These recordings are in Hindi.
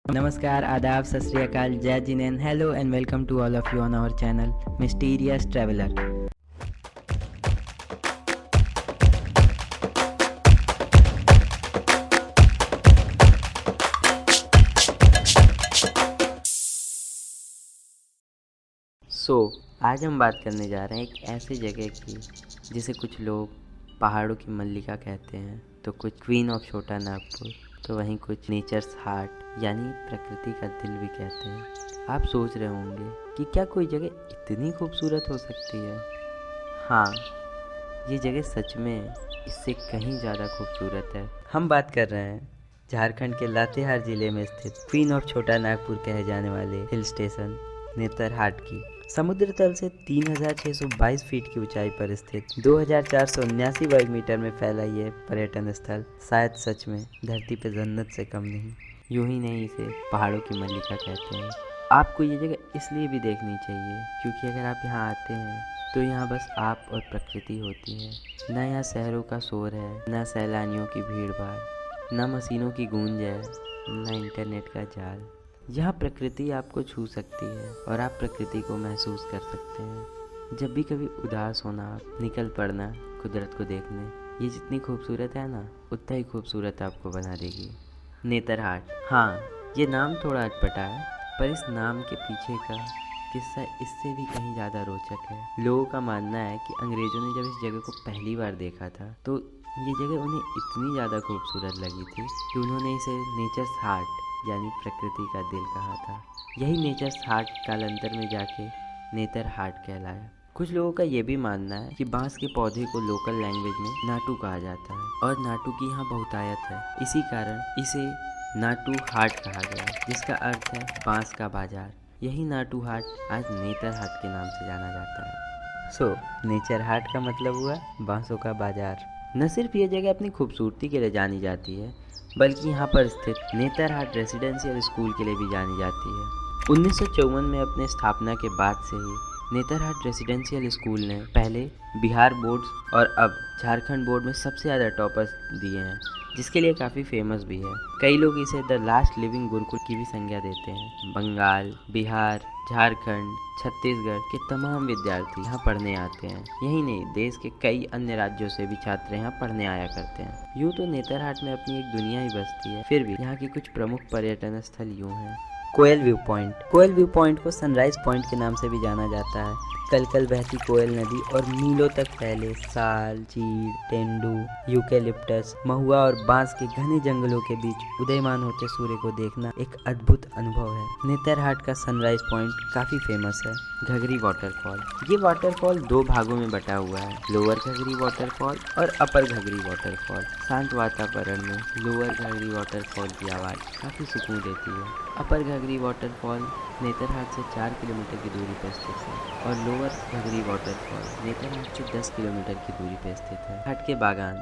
नमस्कार, आदाब, सत श्री अकाल, जय जिनेन, hello and welcome to all of you on our channel mysterious traveller. आज हम बात करने जा रहे हैं एक ऐसी जगह की जिसे कुछ लोग पहाड़ों की मल्लिका कहते हैं, तो कुछ क्वीन ऑफ छोटा नागपुर, तो वहीं कुछ नेचर्स हार्ट यानी प्रकृति का दिल भी कहते हैं। आप सोच रहे होंगे कि क्या कोई जगह इतनी खूबसूरत हो सकती है? हाँ, ये जगह सच में इससे कहीं ज़्यादा खूबसूरत है। हम बात कर रहे हैं झारखंड के लातेहार जिले में स्थित क्वीन ऑफ छोटा नागपुर कहे जाने वाले हिल स्टेशन नेतरहाट की। समुद्र तल से 3622 फीट की ऊंचाई पर स्थित 2479 वर्ग मीटर में फैला ये पर्यटन स्थल शायद सच में धरती पे जन्नत से कम नहीं। यूं ही नहीं, इसे पहाड़ों की मल्लिका कहते हैं। आपको ये जगह इसलिए भी देखनी चाहिए क्योंकि अगर आप यहाँ आते हैं तो यहाँ बस आप और प्रकृति होती है। न यहाँ शहरों का शोर है, न सैलानियों की भीड़ भाड़, न मशीनों की गूंज है, न इंटरनेट का जाल। यहाँ प्रकृति आपको छू सकती है और आप प्रकृति को महसूस कर सकते हैं। जब भी कभी उदास होना, आप निकल पड़ना कुदरत को देखने। ये जितनी खूबसूरत है ना, उतना ही खूबसूरत आपको बना देगी। नेतरहाट, हाँ, ये नाम थोड़ा अटपटा है, पर इस नाम के पीछे का किस्सा इससे भी कहीं ज़्यादा रोचक है। लोगों का मानना है कि अंग्रेज़ों ने जब इस जगह को पहली बार देखा था तो ये जगह उन्हें इतनी ज़्यादा खूबसूरत लगी थी कि उन्होंने इसे नेचर्स हार्ट यानी प्रकृति का दिल कहा था। यही नेचर्स हार्ट कालांतर में जाके नेतरहाट कहलाया। कुछ लोगों का ये भी मानना है कि बांस के पौधे को लोकल लैंग्वेज में नाटू कहा जाता है और नाटू की यहाँ बहुतायत है। इसी कारण इसे नाटू हाट कहा गया, जिसका अर्थ है बांस का बाजार। यही नाटू हाट आज नेतरहाट के नाम से जाना जाता है। नेचर हाट का मतलब हुआ बांसों का बाजार। न सिर्फ ये जगह अपनी खूबसूरती के लिए जानी जाती है, बल्कि यहाँ पर स्थित नेतरहाट रेसिडेंशियल स्कूल के लिए भी जानी जाती है। 1954 में अपने स्थापना के बाद से ही नेतरहाट रेसिडेंशियल स्कूल ने पहले बिहार बोर्ड और अब झारखंड बोर्ड में सबसे ज़्यादा टॉपर्स दिए हैं, जिसके लिए काफ़ी फेमस भी है। कई लोग इसे द लास्ट लिविंग गुरुकुल की भी संज्ञा देते हैं। बंगाल, बिहार, झारखंड, छत्तीसगढ़ के तमाम विद्यार्थी यहाँ पढ़ने आते हैं। यही नहीं, देश के कई अन्य राज्यों से भी छात्र यहाँ पढ़ने आया करते हैं। यूँ तो नेतरहाट में अपनी एक दुनिया ही बसती है, फिर भी यहाँ की कुछ प्रमुख पर्यटन स्थल यूँ हैं। कोयल व्यू पॉइंट। कोयल व्यू पॉइंट को सनराइज पॉइंट के नाम से भी जाना जाता है। कल कल बहती कोयल नदी और मीलों तक फैले साल, चीड़, तेंदू, यूकेलिप्टस, महुआ और बांस के घने जंगलों के बीच उदयमान होते सूर्य को देखना एक अद्भुत अनुभव है। नेतरहाट का सनराइज पॉइंट काफी फेमस है। घघरी वाटरफॉल। ये वाटरफॉल दो भागों में बटा हुआ है, लोअर घघरी वाटरफॉल और अपर घघरी वाटरफॉल। शांत वातावरण में लोअर घघरी वाटरफॉल की आवाज़ काफ़ी सुकून देती है। अपर घघरी वाटरफॉल नेतरहाट से 4 किलोमीटर की दूरी पर स्थित है और लोअर घघरी वाटरफॉल नेतरहाट से 10 किलोमीटर की दूरी पर स्थित है। हट के बागान।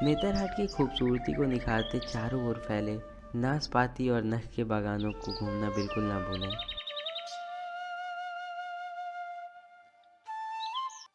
नेतरहाट की खूबसूरती को निखारते चारों ओर फैले नाशपाती और नख के बागानों को घूमना बिल्कुल ना भूलें।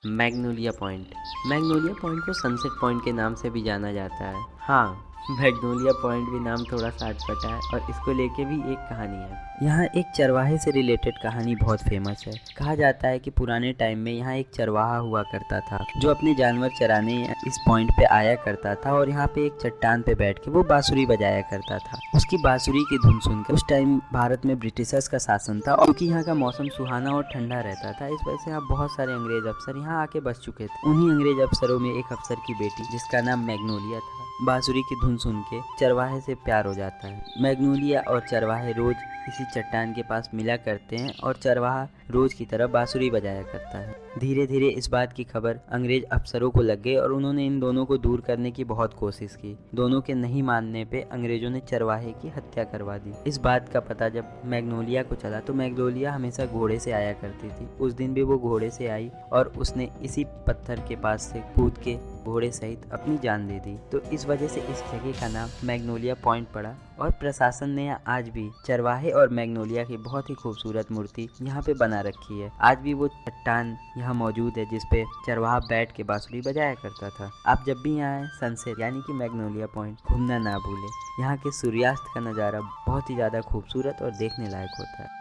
Magnolia point. मैग्नोलिया पॉइंट को सनसेट पॉइंट के नाम से भी जाना जाता है। हाँ, मैग्नोलिया पॉइंट भी नाम थोड़ा सा अटपटा है और इसको लेके भी एक कहानी है। यहाँ एक चरवाहे से रिलेटेड कहानी बहुत फेमस है। कहा जाता है कि पुराने टाइम में यहाँ एक चरवाहा हुआ करता था जो अपने जानवर चराने इस पॉइंट पे आया करता था और यहाँ पे एक चट्टान पे बैठ के वो बांसुरी बजाया करता था। उसकी बांसुरी की धुन सुनकर, उस टाइम भारत में ब्रिटिशर्स का शासन था और क्योंकि यहाँ का मौसम सुहाना और ठंडा रहता था, इस वजह से यहाँ बहुत सारे अंग्रेज अफसर यहाँ आके बस चुके थे। उन्हीं अंग्रेज अफसरों में एक अफसर की बेटी जिसका नाम मैग्नोलिया था, बांसुरी की धुन सुन के चरवाहे से प्यार हो जाता है। मैग्नोलिया और चरवाहे रोज इसी चट्टान के पास मिला करते हैं और चरवाहा रोज की तरह बांसुरी बजाया करता है। धीरे धीरे इस बात की खबर अंग्रेज अफसरों को लग गई और उन्होंने इन दोनों को दूर करने की बहुत कोशिश की। दोनों के नहीं मानने पे अंग्रेजों ने चरवाहे की हत्या करवा दी। इस बात का पता जब मैग्नोलिया को चला तो मैग्नोलिया हमेशा घोड़े से आया करती थी। उस दिन भी वो घोड़े से आई और उसने इसी पत्थर के पास से कूद के घोड़े सहित अपनी जान दे दी। तो इस वजह से इस जगह का नाम मैग्नोलिया पॉइंट पड़ा और प्रशासन ने आज भी चरवाहे और मैग्नोलिया की बहुत ही खूबसूरत मूर्ति यहाँ पे बना रखी है। आज भी वो चट्टान यहाँ मौजूद है जिसपे चरवाहा बैठ के बांसुरी बजाया करता था। आप जब भी यहाँ आए सनसेट यानी कि मैग्नोलिया पॉइंट घूमना ना भूलें। यहाँ के सूर्यास्त का नज़ारा बहुत ही ज़्यादा खूबसूरत और देखने लायक होता है।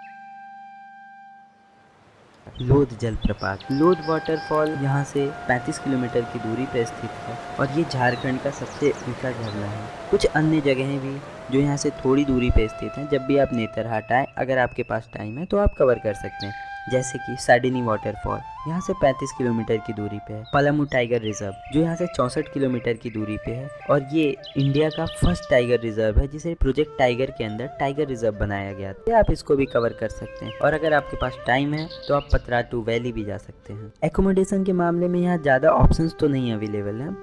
लोध जलप्रपात। लोध वाटरफॉल यहाँ से 35 किलोमीटर की दूरी पर स्थित है और ये झारखंड का सबसे ऊंचा झरना है। कुछ अन्य जगहें भी जो यहाँ से थोड़ी दूरी पर स्थित हैं, जब भी आप नेतरहाट आए अगर आपके पास टाइम है तो आप कवर कर सकते हैं, जैसे कि साडिनी वाटरफॉल यहाँ से 35 किलोमीटर की दूरी पे है। पलामू टाइगर रिजर्व जो यहाँ से 64 किलोमीटर की दूरी पे है और ये इंडिया का फर्स्ट टाइगर रिजर्व है जिसे प्रोजेक्ट टाइगर के अंदर टाइगर रिजर्व बनाया गया था। आप इसको भी कवर कर सकते हैं और अगर आपके पास टाइम है तो आप पतरातू वैली भी जा सकते हैं। एकोमोडेशन के मामले में यहाँ ज़्यादा ऑप्शंस तो नहीं अवेलेबल हैं,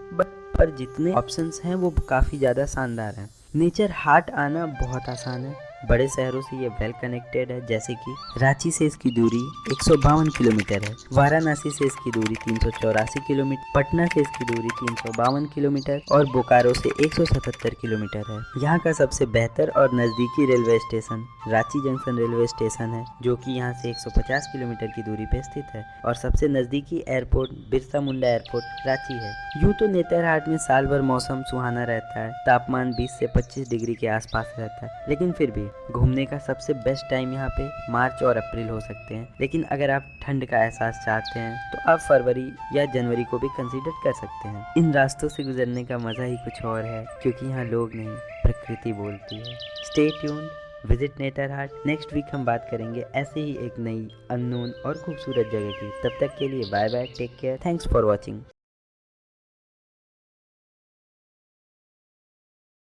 पर जितने ऑप्शंस हैं वो काफ़ी ज़्यादा शानदार हैं। नेचर हाट आना बहुत आसान है। बड़े शहरों से ये वेल कनेक्टेड है, जैसे कि रांची से इसकी दूरी 152 किलोमीटर है, वाराणसी से इसकी दूरी 384 किलोमीटर, पटना से इसकी दूरी 352 किलोमीटर और बोकारो से 177 किलोमीटर है। यहाँ का सबसे बेहतर और नज़दीकी railway station Ranchi junction railway station है, जो कि यहाँ से 150 किलोमीटर की दूरी पर स्थित है और सबसे नज़दीकी एयरपोर्ट बिरसा मुंडा एयरपोर्ट रांची है। यूँ तो नेतरहाट में साल भर मौसम सुहाना रहता है, तापमान 20 से 25 डिग्री के आसपास रहता है, लेकिन फिर भी घूमने का सबसे बेस्ट टाइम यहाँ पे मार्च और अप्रैल हो सकते हैं। लेकिन अगर आप ठंड का एहसास चाहते हैं तो आप फरवरी या जनवरी को भी कंसीडर कर सकते हैं। इन रास्तों से गुजरने का मज़ा ही कुछ और है, क्योंकि यहाँ लोग नहीं प्रकृति बोलती है। Stay tuned, visit Netarhat. Next week हम बात करेंगे ऐसे ही एक नई अननोन और खूबसूरत जगह की। तब तक के लिए bye bye, take care, thanks for watching.